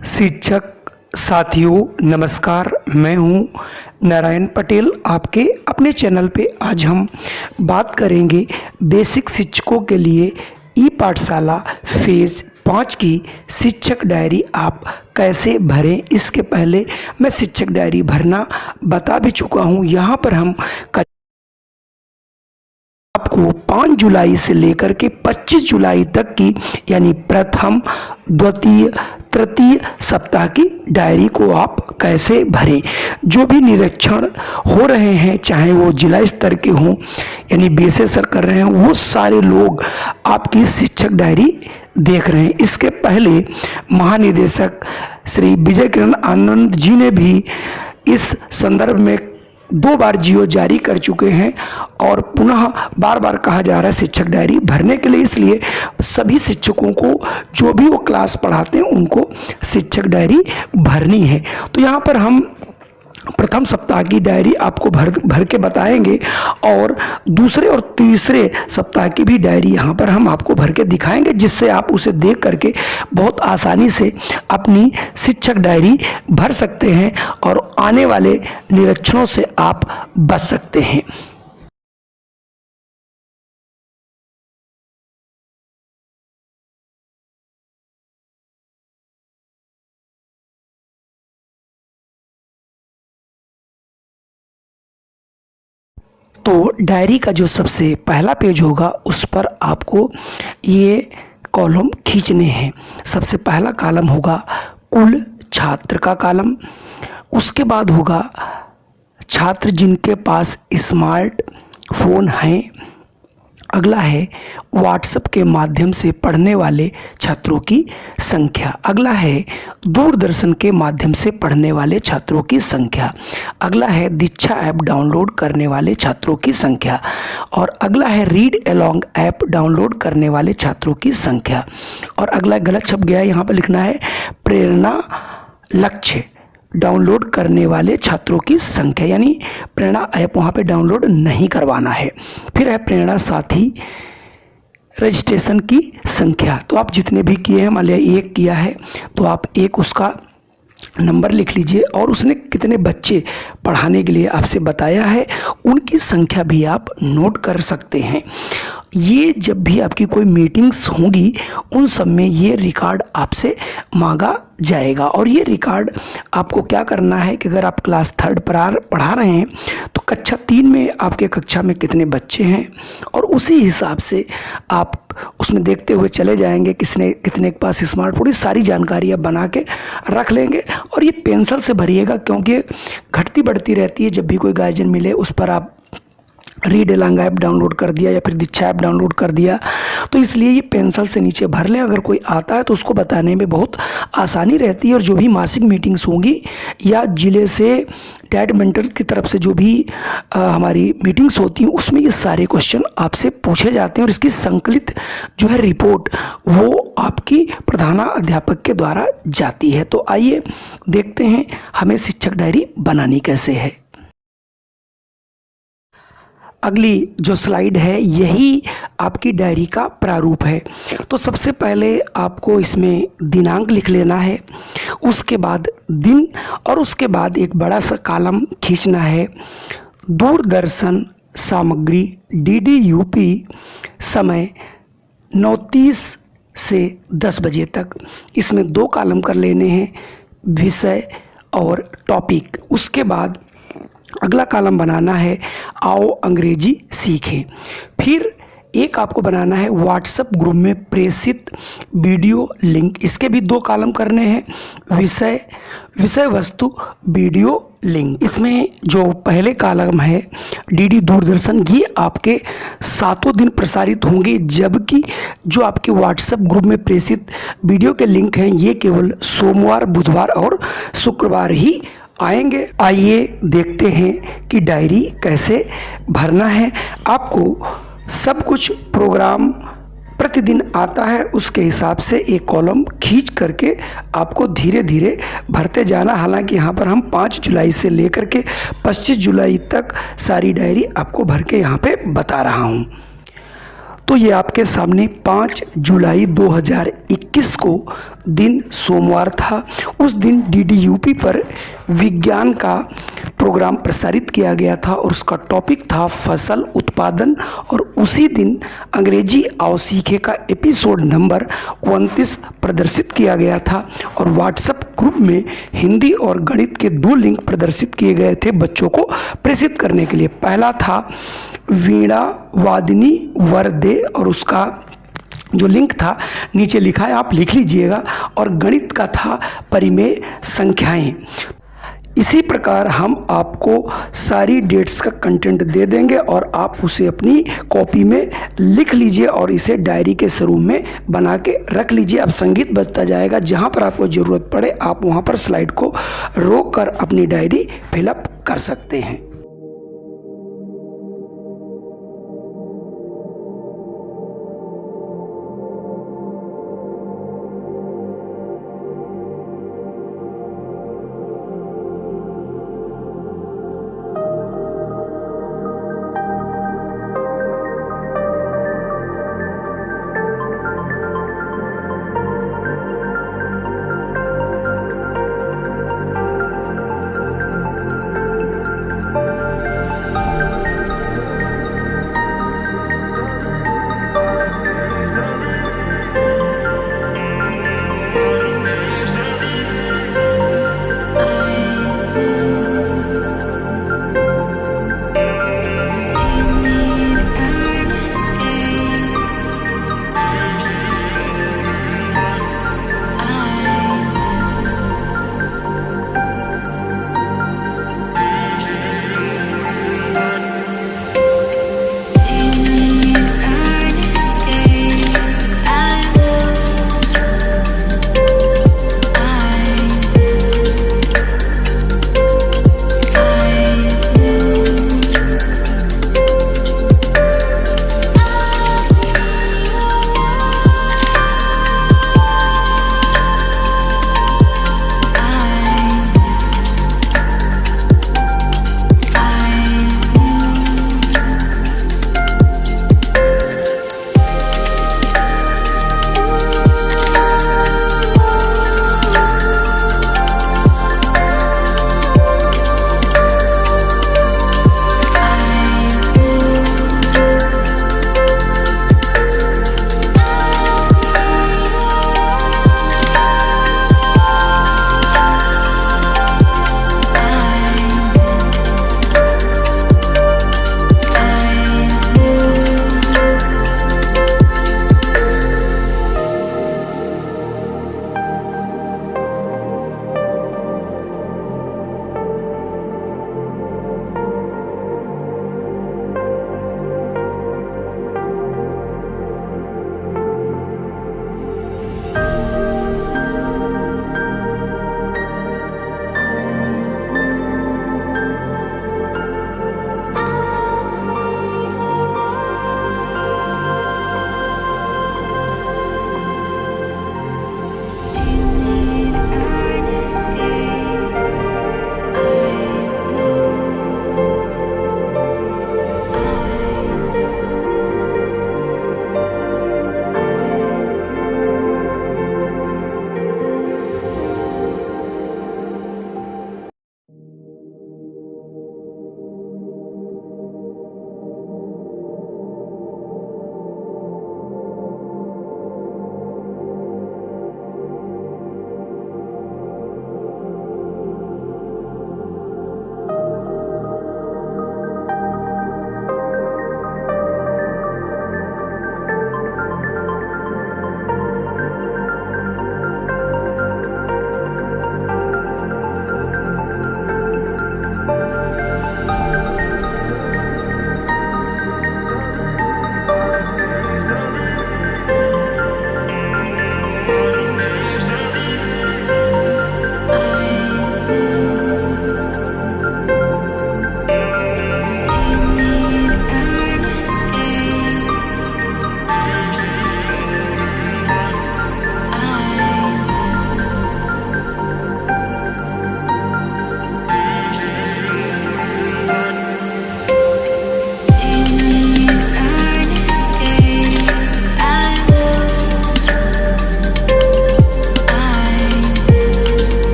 शिक्षक साथियों नमस्कार। मैं हूं नारायण पटेल। आपके अपने चैनल पे आज हम बात करेंगे बेसिक शिक्षकों के लिए ई पाठशाला फेज़ 5 की शिक्षक डायरी आप कैसे भरें। इसके पहले मैं शिक्षक डायरी भरना बता भी चुका हूं। यहाँ पर हम आपको 5 जुलाई से लेकर के 25 जुलाई तक की यानी प्रथम, द्वितीय, तृतीय सप्ताह की डायरी को आप कैसे भरें। जो भी निरीक्षण हो रहे हैं, चाहे वो जिला स्तर के हों यानी बीएसए सर कर रहे हैं, वो सारे लोग आपकी शिक्षक डायरी देख रहे हैं। इसके पहले महानिदेशक श्री विजय किरण आनंद जी ने भी इस संदर्भ में 2 बार जीओ जारी कर चुके हैं और पुनः बार बार कहा जा रहा है शिक्षक डायरी भरने के लिए। इसलिए सभी शिक्षकों को जो भी वो क्लास पढ़ाते हैं उनको शिक्षक डायरी भरनी है। तो यहाँ पर हम प्रथम सप्ताह की डायरी आपको भर के बताएंगे और दूसरे और तीसरे सप्ताह की भी डायरी यहाँ पर हम आपको भर के दिखाएंगे, जिससे आप उसे देख करके बहुत आसानी से अपनी शिक्षक डायरी भर सकते हैं और आने वाले निरीक्षणों से आप बच सकते हैं। तो डायरी का जो सबसे पहला पेज होगा उस पर आपको ये कॉलम खींचने हैं। सबसे पहला कॉलम होगा कुल छात्र का कॉलम, उसके बाद होगा छात्र जिनके पास स्मार्टफोन है, अगला है व्हाट्सएप के माध्यम से पढ़ने वाले छात्रों की संख्या, अगला है दूरदर्शन के माध्यम से पढ़ने वाले छात्रों की संख्या, अगला है दीक्षा ऐप डाउनलोड करने वाले छात्रों की संख्या और अगला है रीड अलोंग ऐप डाउनलोड करने वाले छात्रों की संख्या। और अगला गलत छप गया है, यहाँ पर लिखना है प्रेरणा लक्ष्य डाउनलोड करने वाले छात्रों की संख्या, यानी प्रेरणा ऐप वहाँ पे डाउनलोड नहीं करवाना है। फिर है प्रेरणा साथी रजिस्ट्रेशन की संख्या। तो आप जितने भी किए हैं, मान लिया 1 किया है तो आप 1 उसका नंबर लिख लीजिए और उसने कितने बच्चे पढ़ाने के लिए आपसे बताया है उनकी संख्या भी आप नोट कर सकते हैं। ये जब भी आपकी कोई मीटिंग्स होंगी उन सब में ये रिकॉर्ड आपसे मांगा जाएगा। और ये रिकॉर्ड आपको क्या करना है कि अगर आप क्लास 3 पढ़ा रहे हैं तो कक्षा 3 में आपके कक्षा में कितने बच्चे हैं और उसी हिसाब से आप उसमें देखते हुए चले जाएंगे कितने के पास स्मार्टफोन। सारी जानकारी आप बना के रख लेंगे और ये पेंसिल से भरिएगा, क्योंकि घटती बढ़ती रहती है। जब भी कोई गार्जियन मिले उस पर आप रीड अलोंग ऐप डाउनलोड कर दिया या फिर दीक्षा ऐप डाउनलोड कर दिया, तो इसलिए ये पेंसिल से नीचे भर लें। अगर कोई आता है तो उसको बताने में बहुत आसानी रहती है। और जो भी मासिक मीटिंग्स होंगी या जिले से टैट मेंटर की तरफ से जो भी हमारी मीटिंग्स होती हैं उसमें ये सारे क्वेश्चन आपसे पूछे जाते हैं और इसकी संकलित जो है रिपोर्ट वो आपकी प्रधानाध्यापक के द्वारा जाती है। तो आइए देखते हैं हमें शिक्षक डायरी बनानी कैसे है। अगली जो स्लाइड है यही आपकी डायरी का प्रारूप है। तो सबसे पहले आपको इसमें दिनांक लिख लेना है, उसके बाद दिन और उसके बाद एक बड़ा सा कॉलम खींचना है दूरदर्शन सामग्री DDUP, समय 9:30 से 10 बजे तक। इसमें 2 कॉलम कर लेने हैं, विषय और टॉपिक। उसके बाद अगला कॉलम बनाना है आओ अंग्रेजी सीखें। फिर एक आपको बनाना है व्हाट्सएप ग्रुप में प्रेषित वीडियो लिंक। इसके भी 2 कॉलम करने हैं, विषय वस्तु वीडियो लिंक। इसमें जो पहले कॉलम है DD दूरदर्शन, ये आपके 7 दिन प्रसारित होंगे, जबकि जो आपके व्हाट्सएप ग्रुप में प्रेषित वीडियो के लिंक हैं ये केवल सोमवार, बुधवार और शुक्रवार ही आएंगे। आइए देखते हैं कि डायरी कैसे भरना है। आपको सब कुछ प्रोग्राम प्रतिदिन आता है, उसके हिसाब से एक कॉलम खींच करके आपको धीरे धीरे भरते जाना। हालांकि यहाँ पर हम 5 जुलाई से लेकर के 25 जुलाई तक सारी डायरी आपको भर के यहाँ पे बता रहा हूँ। तो ये आपके सामने 5 जुलाई 2021 को दिन सोमवार था। उस दिन DDUP पर विज्ञान का प्रोग्राम प्रसारित किया गया था और उसका टॉपिक था फसल उत्पादन, और उसी दिन अंग्रेजी आओ सीखे का एपिसोड नंबर 29 प्रदर्शित किया गया था। और व्हाट्सएप ग्रुप में हिंदी और गणित के 2 लिंक प्रदर्शित किए गए थे बच्चों को प्रेषित करने के लिए। पहला था वीणा वादिनी वरदे, और उसका जो लिंक था नीचे लिखा है, आप लिख लीजिएगा, और गणित का था परिमेय संख्याएं। इसी प्रकार हम आपको सारी डेट्स का कंटेंट दे देंगे और आप उसे अपनी कॉपी में लिख लीजिए और इसे डायरी के स्वरूप में बना के रख लीजिए। अब संगीत बजता जाएगा, जहाँ पर आपको ज़रूरत पड़े आप वहाँ पर स्लाइड को रोक कर अपनी डायरी फिलअप कर सकते हैं।